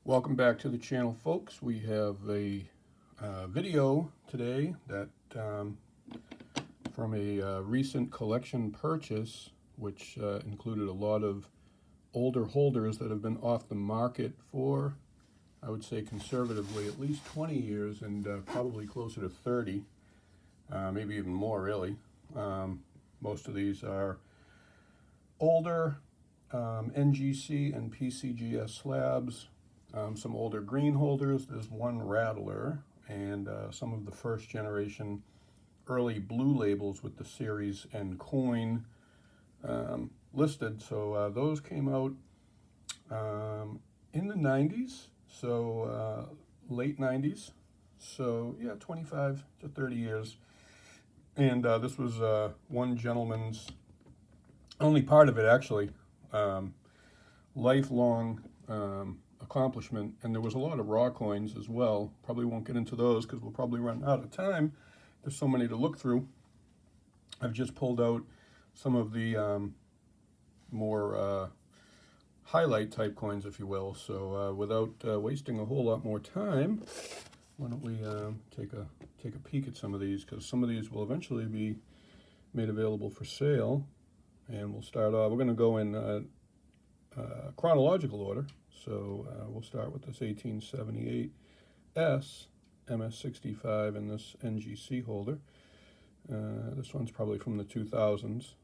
Welcome back to the channel, folks. We have a video today that from a recent collection purchase, which included a lot of older holders that have been off the market for, I would say conservatively, at least 20 years and probably closer to 30, maybe even more really. Most of these are older NGC and PCGS slabs. Some older green holders. There's one Rattler and some of the first generation early blue labels with the series and coin listed. So those came out in the 90s, so late 90s. So yeah, 25 to 30 years. And this was one gentleman's, only part of it actually, lifelong accomplishment. And there was a lot of raw coins as well. Probably won't get into those because we'll probably run out of time. There's so many to look through. I've just pulled out some of the more highlight type coins, if you will. So without wasting a whole lot more time, why don't we take a peek at some of these, because some of these will eventually be made available for sale. And we'll start off, we're going to go in chronological order. So we'll start with this 1878 S MS65 and this NGC holder. This one's probably from the 2000s.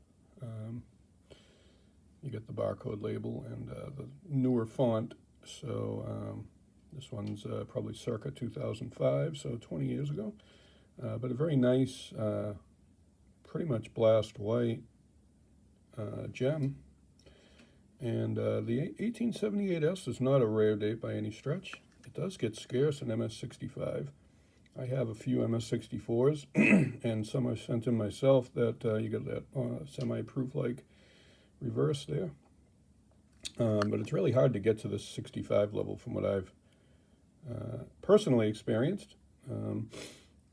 You get the barcode label and the newer font. So this one's probably circa 2005, so 20 years ago. But a very nice, pretty much blast white gem. And the 1878S is not a rare date by any stretch. It does get scarce in MS65. I have a few MS64s, and some I sent in myself that you get that semi-proof-like reverse there. But it's really hard to get to this 65 level from what I've personally experienced.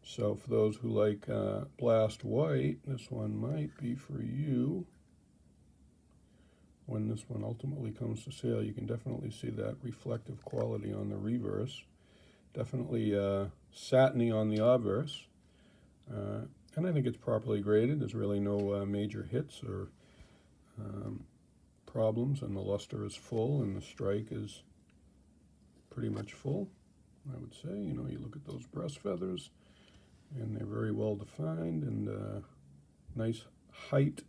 So for those who like blast white, this one might be for you. When this one ultimately comes to sale, you can definitely see that reflective quality on the reverse. Definitely satiny on the obverse. And I think it's properly graded. There's really no major hits or problems, and the luster is full and the strike is pretty much full, I would say. You know, you look at those breast feathers and they're very well defined, and nice height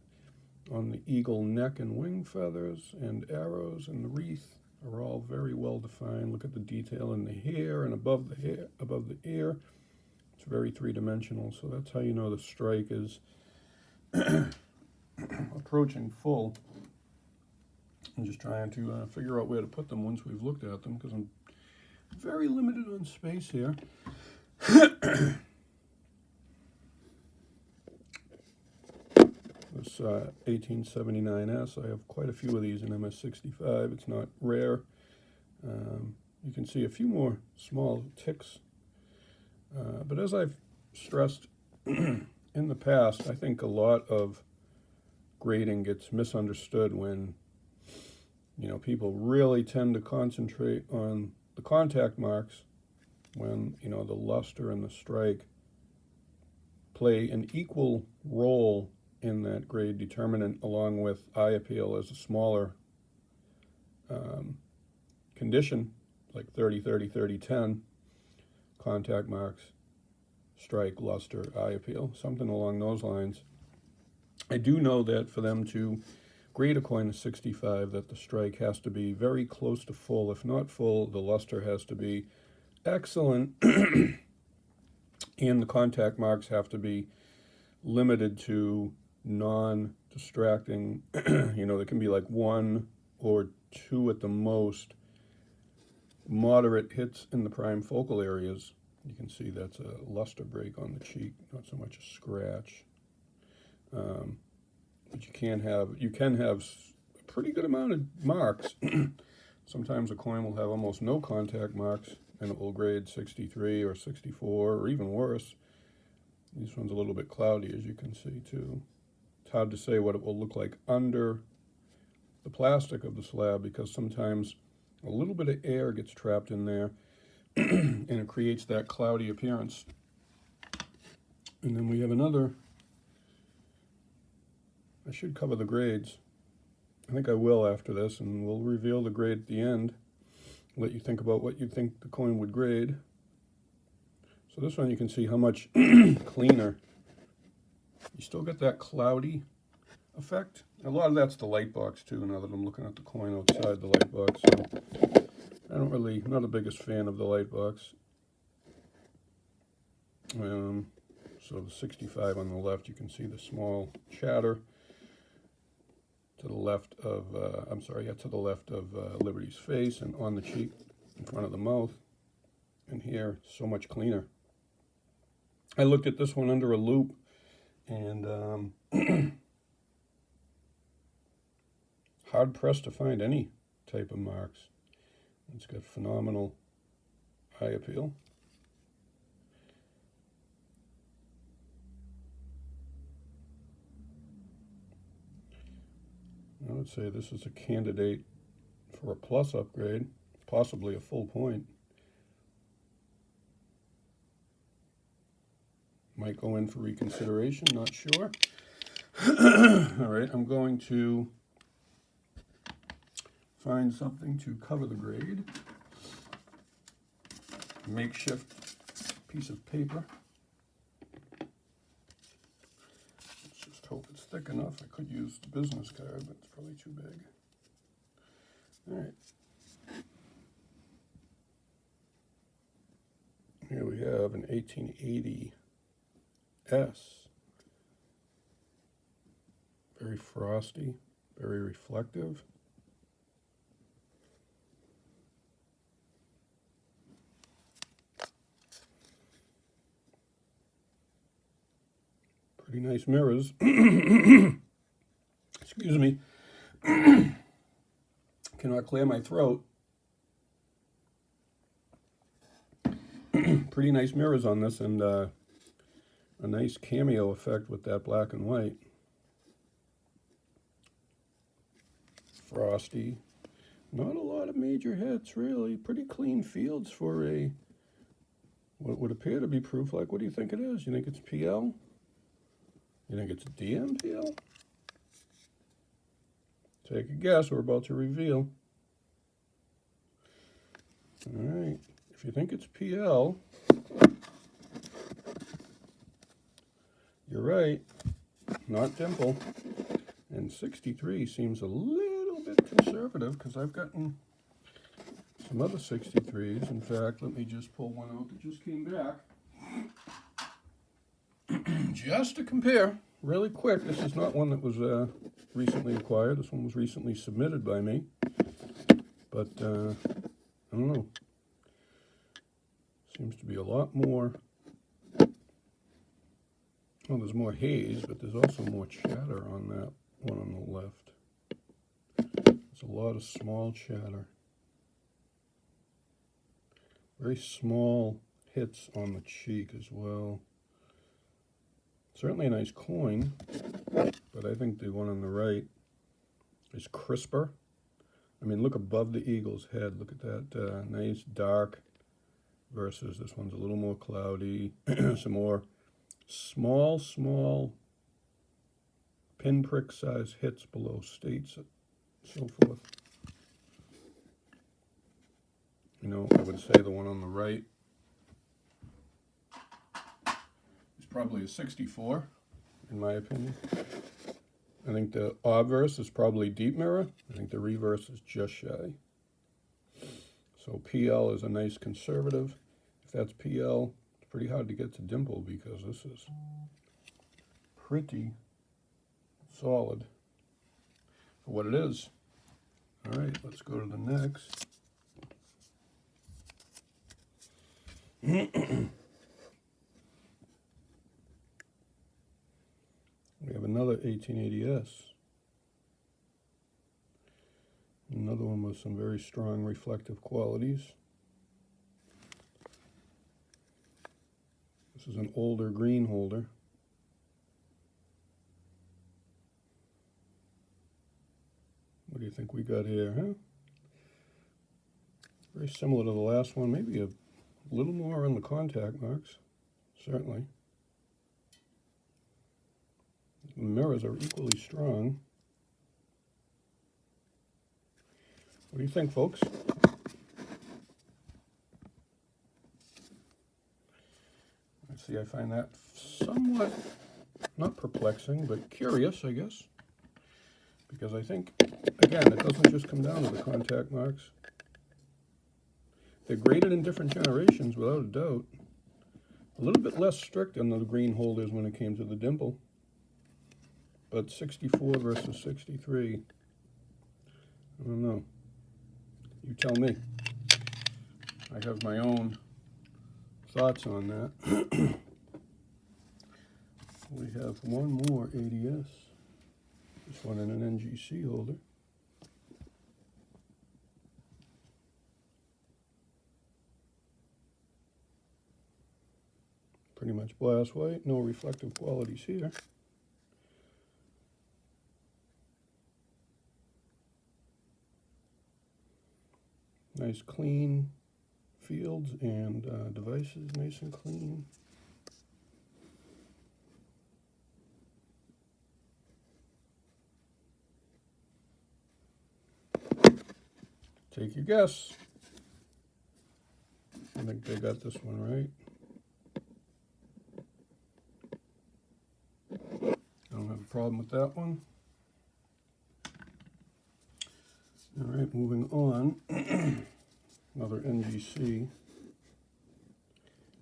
on the eagle neck and wing feathers, and arrows and the wreath are all very well defined. Look at the detail in the hair and above the hair, above the ear. It's very three-dimensional, so that's how you know the strike is approaching full. I'm just trying to figure out where to put them once we've looked at them, because I'm very limited on space here. This 1879S, I have quite a few of these in MS65. It's not rare. You can see a few more small ticks. But as I've stressed in the past, I think a lot of grading gets misunderstood when, you know, people really tend to concentrate on the contact marks when, you know, the luster and the strike play an equal role in that grade determinant, along with eye appeal as a smaller condition, like 30, 30, 30, 10, contact marks, strike, luster, eye appeal, something along those lines. I do know that for them to grade a coin to 65, that the strike has to be very close to full. If not full, the luster has to be excellent, and the contact marks have to be limited to non-distracting. You know, there can be like 1 or 2 at the most moderate hits in the prime focal areas. You can see that's a luster break on the cheek, not so much a scratch. But you can have a pretty good amount of marks. Sometimes a coin will have almost no contact marks, and it will grade 63 or 64 or even worse. This one's a little bit cloudy, as you can see, too. It's hard to say what it will look like under the plastic of the slab, because sometimes a little bit of air gets trapped in there and it creates that cloudy appearance. And then we have another, I should cover the grades. I think I will after this, and we'll reveal the grade at the end. Let you think about what you think the coin would grade. So this one you can see how much cleaner. You still get that cloudy effect. A lot of that's the light box too, now that I'm looking at the coin outside the light box. So I'm not the biggest fan of the light box. So the 65 on the left, you can see the small chatter. To the left of, to the left of Liberty's face, and on the cheek in front of the mouth. And here, so much cleaner. I looked at this one under a loop, and hard pressed to find any type of marks. It's got phenomenal eye appeal. I would say this is a candidate for a plus upgrade, possibly a full point. Might go in for reconsideration, not sure. All right, I'm going to find something to cover the grade. Makeshift piece of paper. Hope it's thick enough. I could use the business card, but it's probably too big. All right. Here we have an 1880 S. Very frosty, very reflective. Pretty nice mirrors. Excuse me. Cannot clear my throat. Pretty nice mirrors on this, and a nice cameo effect with that black and white. Frosty. Not a lot of major hits, really. Pretty clean fields for a what would appear to be proof. Like, what do you think it is? You think it's PL? You think it's DMPL? Take a guess. We're about to reveal. All right. If you think it's PL, you're right. Not dimple. And 63 seems a little bit conservative, because I've gotten some other 63s. In fact, let me just pull one out that just came back. Just to compare, really quick. This is not one that was recently acquired. This one was recently submitted by me. But, I don't know. Seems to be a lot more. Well, there's more haze, but there's also more chatter on that one on the left. There's a lot of small chatter. Very small hits on the cheek as well. Certainly a nice coin, but I think the one on the right is crisper. I mean, look above the eagle's head. Look at that nice dark versus this one's a little more cloudy. Some more small pinprick size hits below states, so forth. You know, I would say the one on the right is probably a 64, in my opinion. I think the obverse is probably deep mirror. I think the reverse is just shy. So PL is a nice conservative. If that's PL, it's pretty hard to get to dimple, because this is pretty solid for what it is. All right, let's go to the next. We have another 1880S. Another one with some very strong reflective qualities. This is an older green holder. What do you think we got here, huh? Very similar to the last one, maybe a little more on the contact marks, certainly. The mirrors are equally strong. What do you think, folks? Let's see, I find that somewhat, not perplexing, but curious, I guess. Because I think, again, it doesn't just come down to the contact marks. They're graded in different generations, without a doubt. A little bit less strict on the green holders when it came to the dimple. But 64 versus 63, I don't know. You tell me. I have my own thoughts on that. We have one more ADS. This one in an NGC holder. Pretty much glass white, no reflective qualities here. Nice clean fields and devices, nice and clean. Take your guess. I think they got this one right. I don't have a problem with that one. All right, moving on. Another NGC.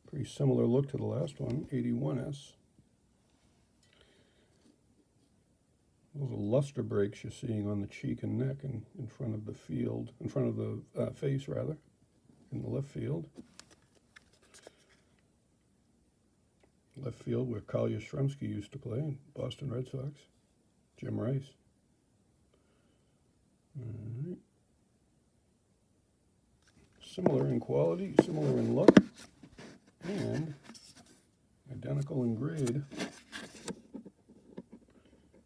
Pretty similar look to the last one, 81S. Those are luster breaks you're seeing on the cheek and neck and in front of the field, in front of the face rather, in the left field. Left field where Carl Yastrzemski used to play, Boston Red Sox, Jim Rice. All right. Similar in quality, similar in look, and identical in grade.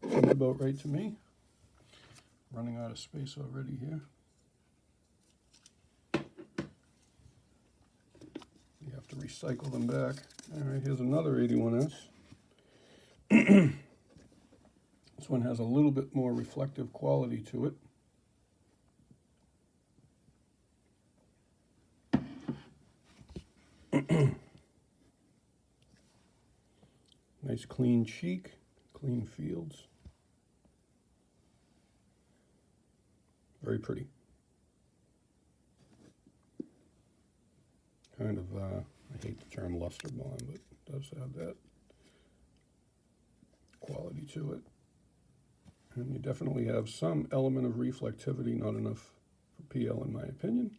Seems about right to me. Running out of space already here. You have to recycle them back. All right, here's another 81S. This one has a little bit more reflective quality to it. Nice clean cheek, clean fields. Very pretty. Kind of, I hate the term luster blonde, but it does have that quality to it. And you definitely have some element of reflectivity, not enough for PL in my opinion.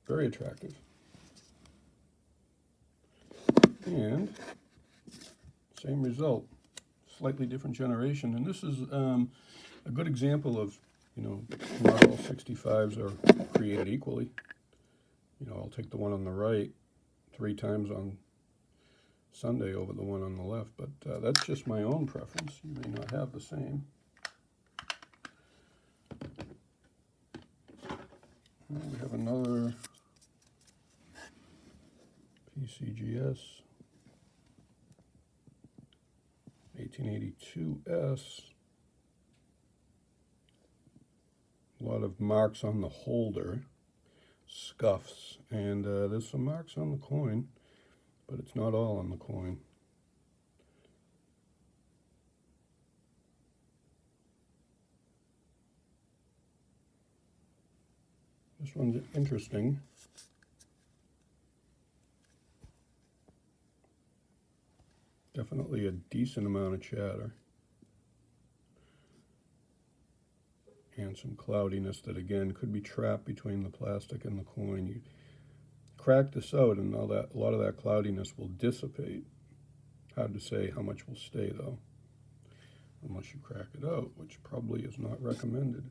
Very attractive. And same result, slightly different generation. And this is a good example of, you know, not all 65s are created equally. You know, I'll take the one on the right 3 times on Sunday over the one on the left, but that's just my own preference. You may not have the same. And we have another PCGS 1882S. A lot of marks on the holder, scuffs, and there's some marks on the coin, but it's not all on the coin. This one's interesting. Definitely a decent amount of chatter. And some cloudiness that, again, could be trapped between the plastic and the coin. You crack this out and all that, a lot of that cloudiness will dissipate. Hard to say how much will stay, though, unless you crack it out, which probably is not recommended.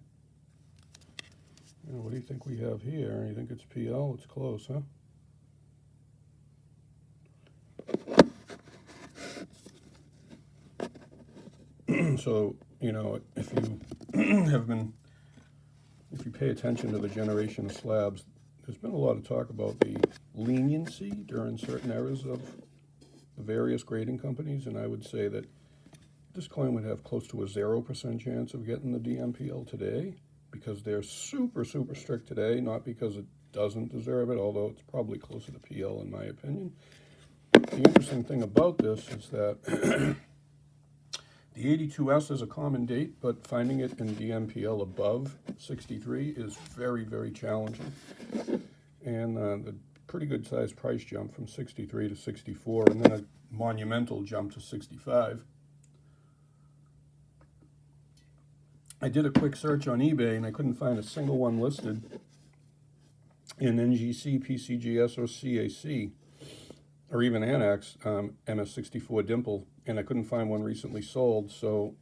What do you think we have here? You think it's PL? It's close, huh? So, you know, if you have been, if you pay attention to the generation of slabs, there's been a lot of talk about the leniency during certain eras of the various grading companies, and I would say that this coin would have close to a 0% chance of getting the DMPL today, because they're super, super strict today, not because it doesn't deserve it, although it's probably closer to PL in my opinion. The interesting thing about this is that the 82S is a common date, but finding it in DMPL above 63 is very, very challenging. And the pretty good sized price jump from 63 to 64, and then a monumental jump to 65. I did a quick search on eBay and I couldn't find a single one listed in NGC, PCGS, or CAC, or even Annex, MS64 Dimple, and I couldn't find one recently sold. So,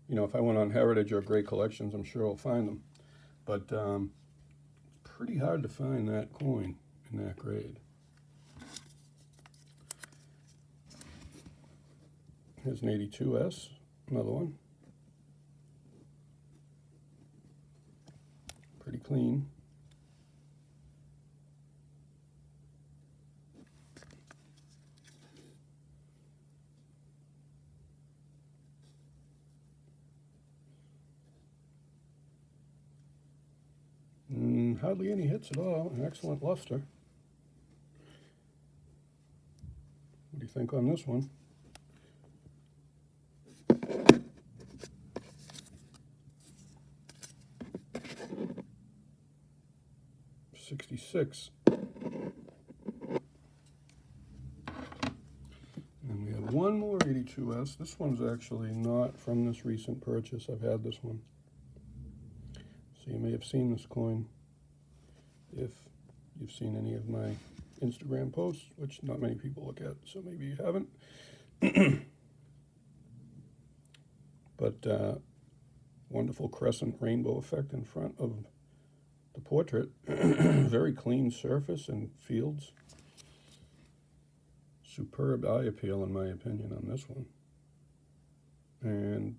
you know, if I went on Heritage or Great Collections, I'm sure I'll find them. But pretty hard to find that coin in that grade. Here's an 82S, another one. Pretty clean. Hardly any hits at all. An excellent luster. What do you think on this one? $66. And we have one more 82S. This one's actually not from this recent purchase. I've had this one. So you may have seen this coin if you've seen any of my Instagram posts, which not many people look at, so maybe you haven't. But wonderful crescent rainbow effect in front of the portrait. Very clean surface and fields. Superb eye appeal in my opinion on this one. And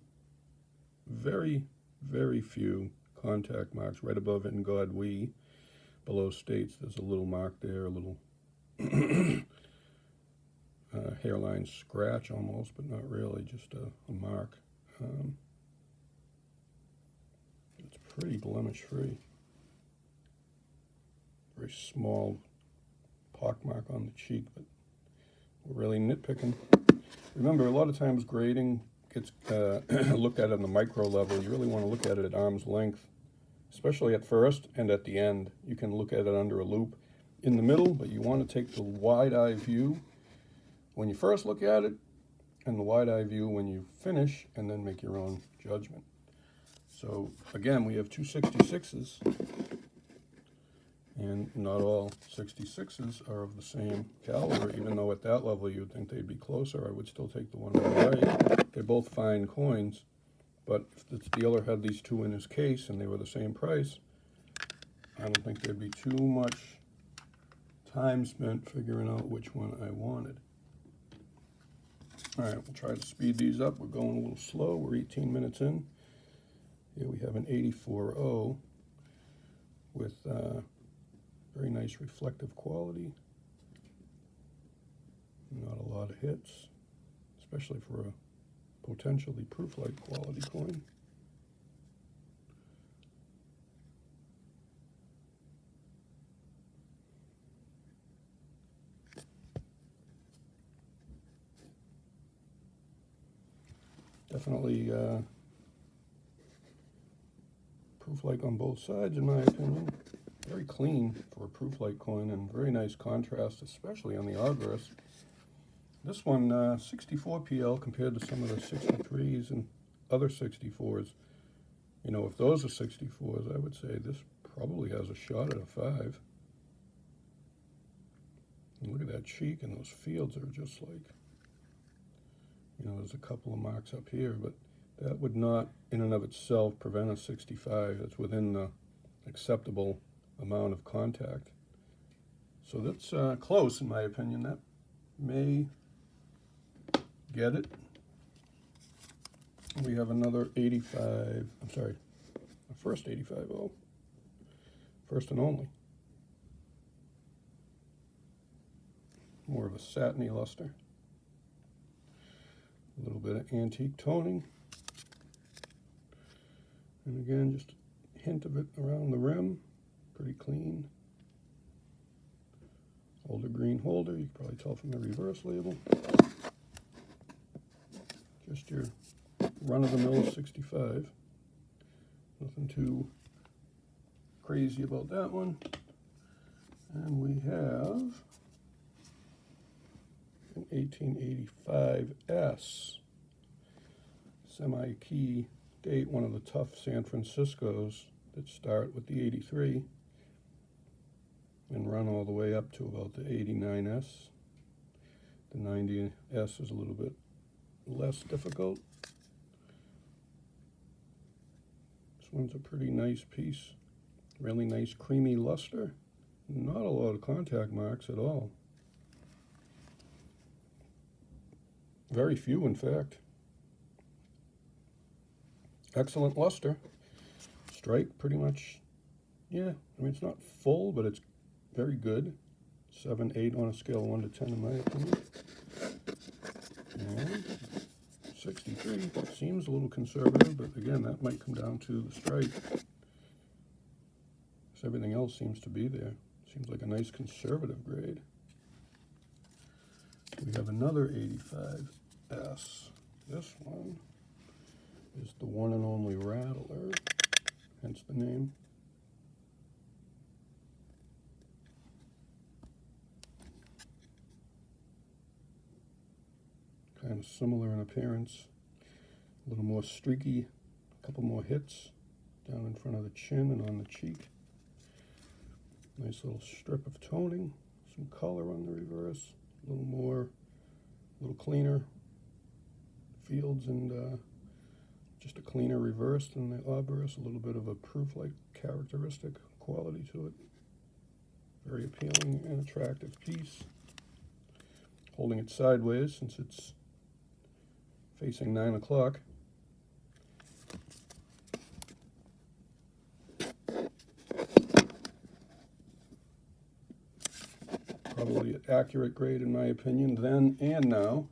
very, very few contact marks right above In God We. Below states, there's a little mark there, a little hairline scratch almost, but not really, just a mark. It's pretty blemish free. Very small pock mark on the cheek, but we're really nitpicking. Remember, a lot of times grading gets looked at on the micro level. You really want to look at it at arm's length, especially at first and at the end. You can look at it under a loop in the middle, but you want to take the wide eye view when you first look at it and the wide eye view when you finish, and then make your own judgment. So again, we have two 66s, and not all 66s are of the same caliber, even though at that level you'd think they'd be closer. I would still take the one on the right. They're both fine coins, but if the dealer had these two in his case and they were the same price, I don't think there'd be too much time spent figuring out which one I wanted. All right, we'll try to speed these up. We're going a little slow. We're 18 minutes in. Here we have an 84.0 with very nice reflective quality. Not a lot of hits, especially for a potentially proof-like quality coin. Definitely proof-like on both sides, in my opinion. Very clean for a proof-like coin, and very nice contrast, especially on the obverse. This one, 64 PL compared to some of the 63s and other 64s. You know, if those are 64s, I would say this probably has a shot at a 5. And look at that cheek, and those fields are just like, you know, there's a couple of marks up here, but that would not, in and of itself, prevent a 65. It's within the acceptable amount of contact. So that's close, in my opinion. That may get it. We have another 85, I'm sorry, the first 85, oh, first and only. More of a satiny luster. A little bit of antique toning. And again, just a hint of it around the rim. Pretty clean. Older green holder, you can probably tell from the reverse label. Just your run-of-the-mill 65. Nothing too crazy about that one. And we have an 1885S semi-key date, one of the tough San Franciscos that start with the 83 and run all the way up to about the 89S. The 90S is a little bit less difficult. This one's a pretty nice piece. Really nice creamy luster. Not a lot of contact marks at all. Very few, in fact. Excellent luster. Strike, pretty much, yeah. I mean, it's not full, but it's very good. 7, 8 on a scale of 1 to 10, in my opinion. And 63 seems a little conservative, but again, that might come down to the strike. So everything else seems to be there. Seems like a nice conservative grade. We have another 85S. This one is the one and only Rattler, hence the name. Kind of similar in appearance. A little more streaky, a couple more hits down in front of the chin and on the cheek. Nice little strip of toning, some color on the reverse, a little more, a little cleaner fields, and just a cleaner reverse than the obverse, a little bit of a proof-like characteristic quality to it. Very appealing and attractive piece. Holding it sideways since it's facing 9 o'clock. Probably an accurate grade in my opinion then and now.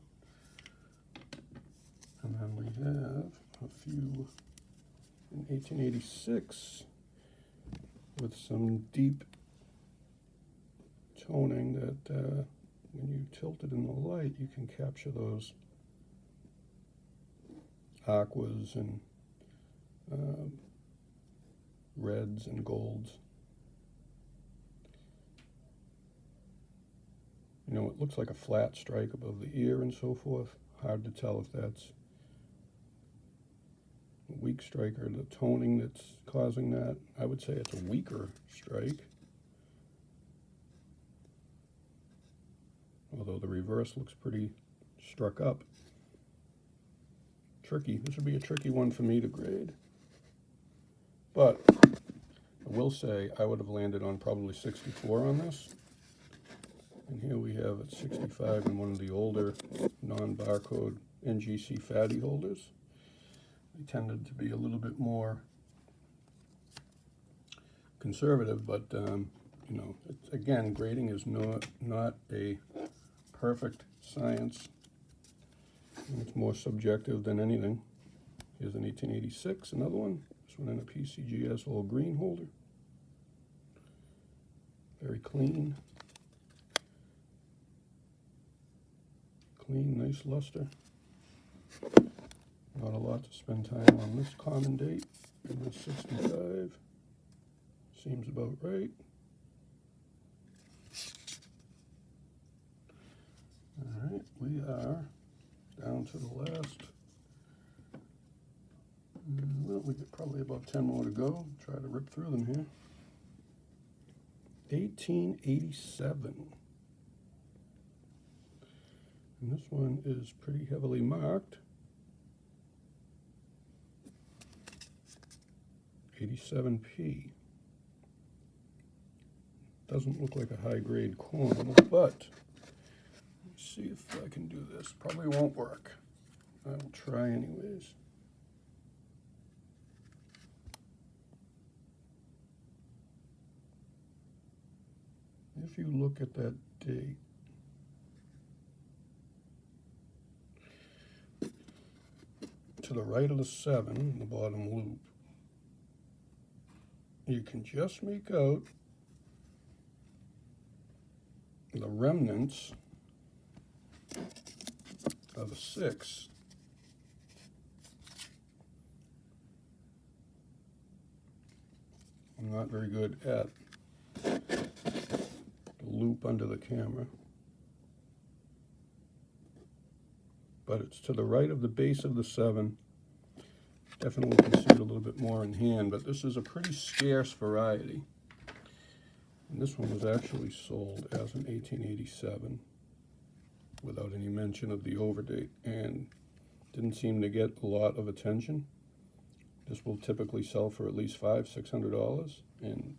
And then we have a few in 1886 with some deep toning that when you tilt it in the light you can capture those aquas and reds and golds. You know, it looks like a flat strike above the ear and so forth. Hard to tell if that's a weak strike or the toning that's causing that. I would say it's a weaker strike. Although the reverse looks pretty struck up. Tricky. This would be a tricky one for me to grade. But I will say I would have landed on probably 64 on this. And here we have at 65 in one of the older non-barcode NGC Fatty holders. They tended to be a little bit more conservative, but you know, again, grading is not a perfect science. It's more subjective than anything. Here's an 1886, another one. This one in a PCGS all green holder. Very clean. Clean, nice luster. Not a lot to spend time on this common date. And this 65 seems about right. All right, we are down to the last. Well, we got probably about 10 more to go. Try to rip through them here. 1887. And this one is pretty heavily marked. 87P. Doesn't look like a high-grade coin, but let's see if I can do this. Probably won't work. I'll try anyways. if you look at that date, to the right of the 7 in the bottom loop, you can just make out the remnants of a 6. I'm not very good at the loop under the camera, but it's to the right of the base of the 7. Definitely can see it a little bit more in hand, but this is a pretty scarce variety. And this one was actually sold as an 1887 without any mention of the overdate, and didn't seem to get a lot of attention. This will typically sell for at least $500–600, and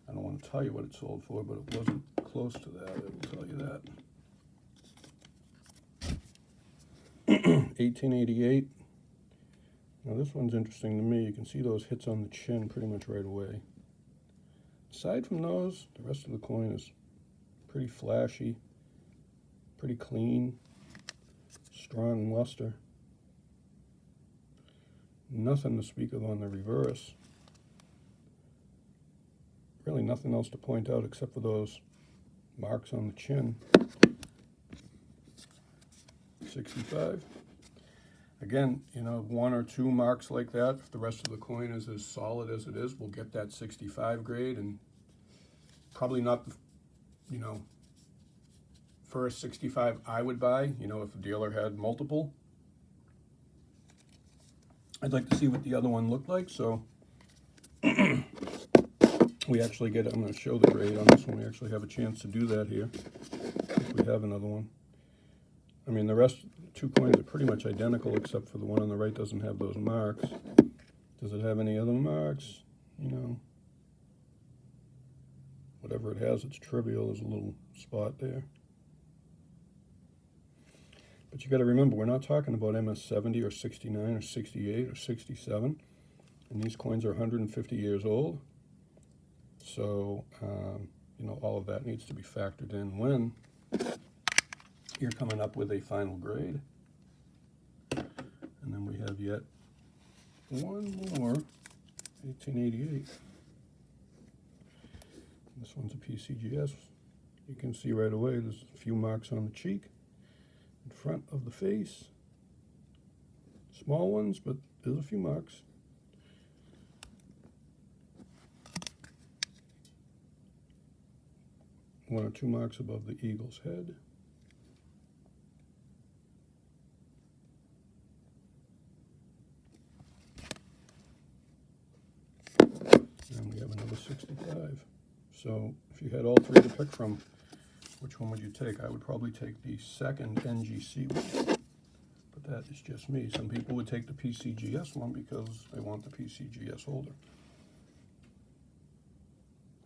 I don't want to tell you what it sold for, but it wasn't close to that, I will tell you that. 1888. Now this one's interesting to me. You can see those hits on the chin pretty much right away. Aside from those, the rest of the coin is pretty flashy, pretty clean, strong luster. Nothing to speak of on the reverse. Really nothing else to point out except for those marks on the chin. 65. Again, you know, 1 or 2 marks like that, if the rest of the coin is as solid as it is, we'll get that 65 grade, and probably not the, you know, first 65 I would buy, you know, if a dealer had multiple. I'd like to see what the other one looked like, so we actually get, I'm going to show the grade on this one. We actually have a chance to do that here, if we have another one. I mean, the rest, 2 coins are pretty much identical, except for the one on the right doesn't have those marks. Does it have any other marks? You know, whatever it has, it's trivial. There's a little spot there. But you got to remember, we're not talking about MS 70 or 69 or 68 or 67. And these coins are 150 years old. So, you know, all of that needs to be factored in when you're coming up with a final grade. And then we have yet one more 1888. This one's a PCGS. You can see right away there's a few marks on the cheek, in front of the face. Small ones, but there's a few marks. One or 2 marks above the eagle's head. And we have another 65. So if you had all 3 to pick from, which one would you take? I would probably take the second NGC one, but that is just me. Some people would take the PCGS one because they want the PCGS holder.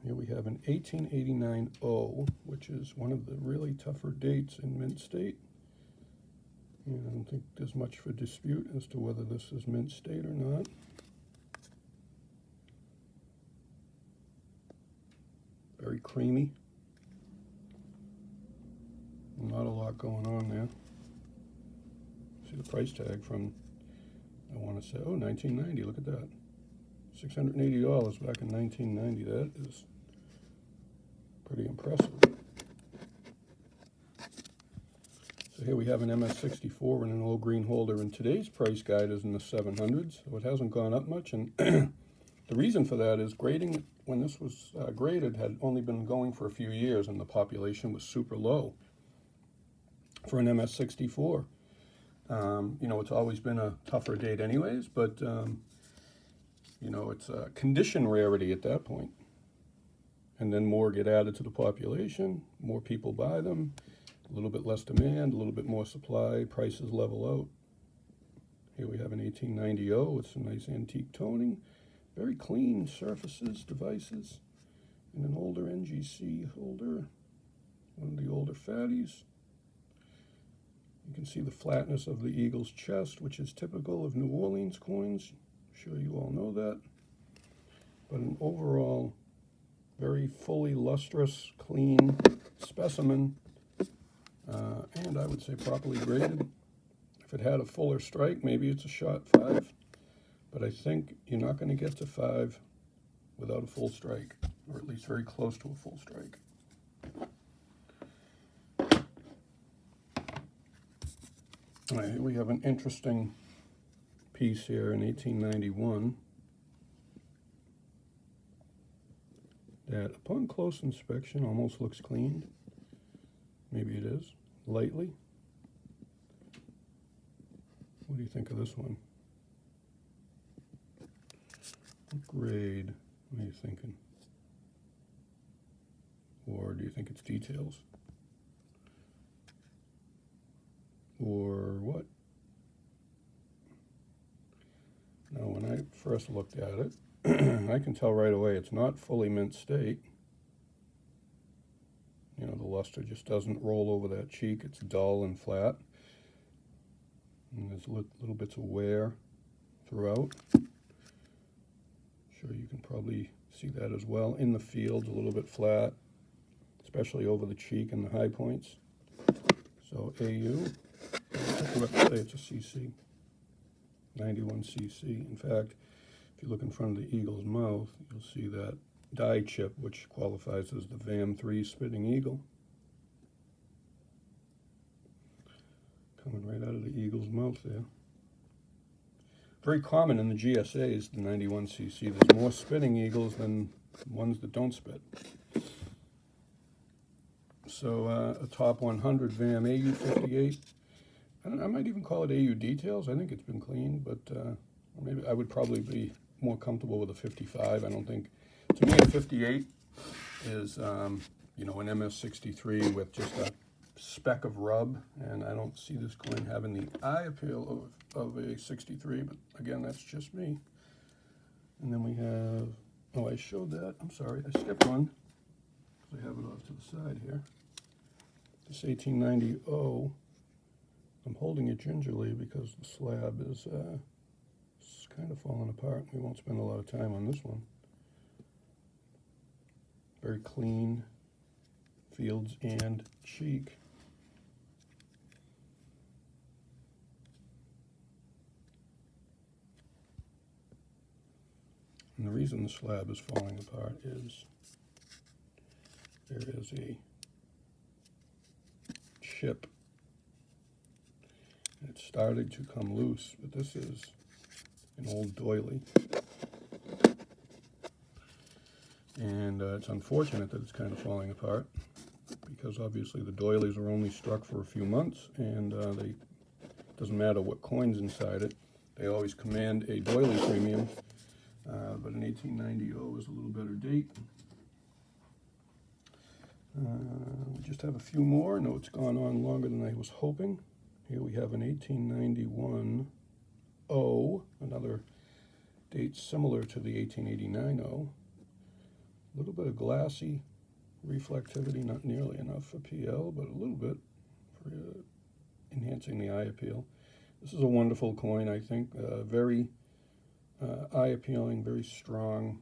Here we have an 1889 O, which is one of the really tougher dates in mint state. And I don't think there's much for dispute as to whether this is mint state or not. Very creamy. Not a lot going on there. See the price tag from, I want to say, oh, 1990. Look at that. $680 back in 1990. That is pretty impressive. So here we have an MS64 and an old green holder, and today's price guide is in the 700s, so it hasn't gone up much. And the reason for that is grading, when this was graded, had only been going for a few years, and the population was super low for an MS64. You know, it's always been a tougher date anyways, but you know, it's a condition rarity at that point. And then more get added to the population, more people buy them, a little bit less demand, a little bit more supply, prices level out. Here we have an 1890 O with some nice antique toning, very clean surfaces, devices, and an older NGC holder, one of the older fatties. You can see the flatness of the eagle's chest, which is typical of New Orleans coins. I'm sure you all know that. But an overall very fully lustrous, clean specimen, and I would say properly graded. If it had a fuller strike, maybe it's a shot 5, but I think you're not going to get to 5 without a full strike, or at least very close to a full strike. All right, we have an interesting piece here in 1891 that, upon close inspection, almost looks cleaned. Maybe it is, lightly. What do you think of this one? What grade? What are you thinking? Or do you think it's details? Or what? Now, when I first looked at it, I can tell right away it's not fully mint state. You know, the luster just doesn't roll over that cheek. It's dull and flat. And there's little bits of wear throughout. Sure, you can probably see that as well. In the fields, a little bit flat, especially over the cheek and the high points. So AU, I would say it's a CC, 91 CC. In fact, if you look in front of the eagle's mouth, you'll see that die chip, which qualifies as the VAM3 spitting eagle. Coming right out of the eagle's mouth there. Very common in the GSAs, the 91 CC. There's more spitting eagles than ones that don't spit. So a top 100 VAM AU58. I might even call it AU details. I think it's been cleaned, but maybe I would probably be more comfortable with a 55. I don't think, to me, a 58 is, you know, an MS63 with just a speck of rub, and I don't see this coin having the eye appeal of a 63, but again, that's just me. And then we have, oh, I showed that, I'm sorry, I skipped one, because I have it off to the side here. This 1890 O, I'm holding it gingerly because the slab is kind of falling apart. We won't spend a lot of time on this one. Very clean fields and cheek. And the reason the slab is falling apart is there is a chip. And it started to come loose, but this is an old doily. And it's unfortunate that it's kind of falling apart, because obviously the doilies are only struck for a few months, and it doesn't matter what coin's inside it, they always command a doily premium. But an 1890 O is a little better date. We just have a few more. I know it's gone on longer than I was hoping. Here we have an 1891 O, another date similar to the 1889 O. A little bit of glassy reflectivity, not nearly enough for PL, but a little bit for enhancing the eye appeal. This is a wonderful coin, I think. Very eye appealing, very strong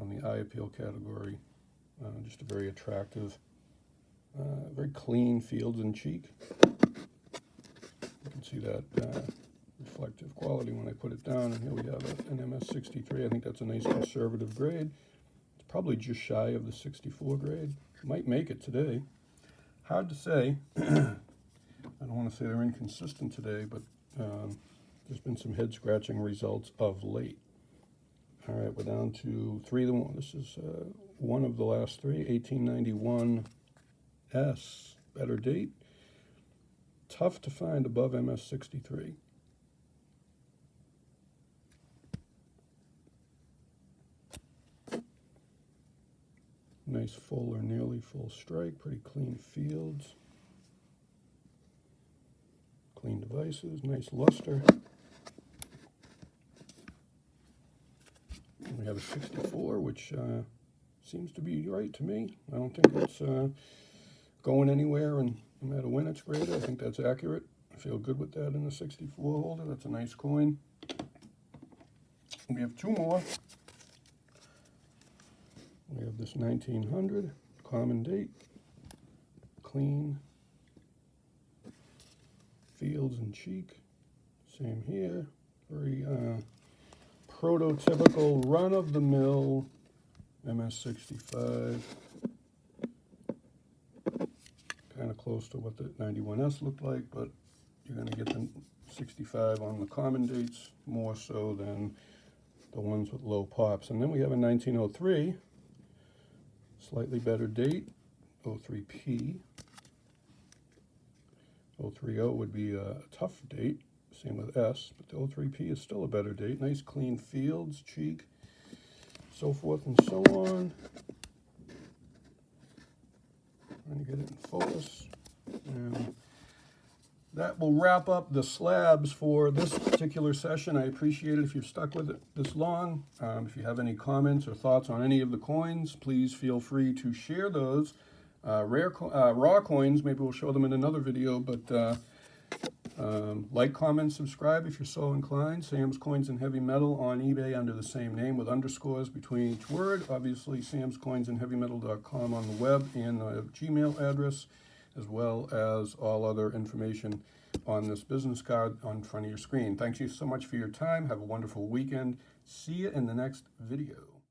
on the eye appeal category. Just a very attractive, very clean fields and cheek. You can see that reflective quality when I put it down. And here we have an MS63. I think that's a nice conservative grade. It's probably just shy of the 64 grade. Might make it today. Hard to say. I don't want to say they're inconsistent today, but there's been some head scratching results of late. All right, we're down to 3. This is one of the last 3. 1891 S, better date. Tough to find above MS63. Nice full or nearly full strike, pretty clean fields. Clean devices, nice luster. And we have a 64, which seems to be right to me. I don't think it's going anywhere, and no matter when it's graded, I think that's accurate. I feel good with that in the 64 holder. That's a nice coin. We have 2 more. We have this 1900, common date, clean, fields and cheek. Same here, very prototypical run-of-the-mill MS65. Kind of close to what the 91S looked like, but you're going to get the 65 on the common dates more so than the ones with low pops. And then we have a 1903, slightly better date, 03P. 030 would be a tough date, same with S, but the 03P is still a better date. Nice clean fields, cheek, so forth and so on. Trying to get it in focus. And that will wrap up the slabs for this particular session. I appreciate it if you've stuck with it this long. If you have any comments or thoughts on any of the coins, please feel free to share those. Raw coins, maybe we'll show them in another video, but like, comment, subscribe if you're so inclined. Sam's Coins and Heavy Metal on eBay under the same name with underscores between each word. Obviously, samscoinsandheavymetal.com on the web and a Gmail address, as well as all other information on this business card on front of your screen. Thank you so much for your time. Have a wonderful weekend. See you in the next video.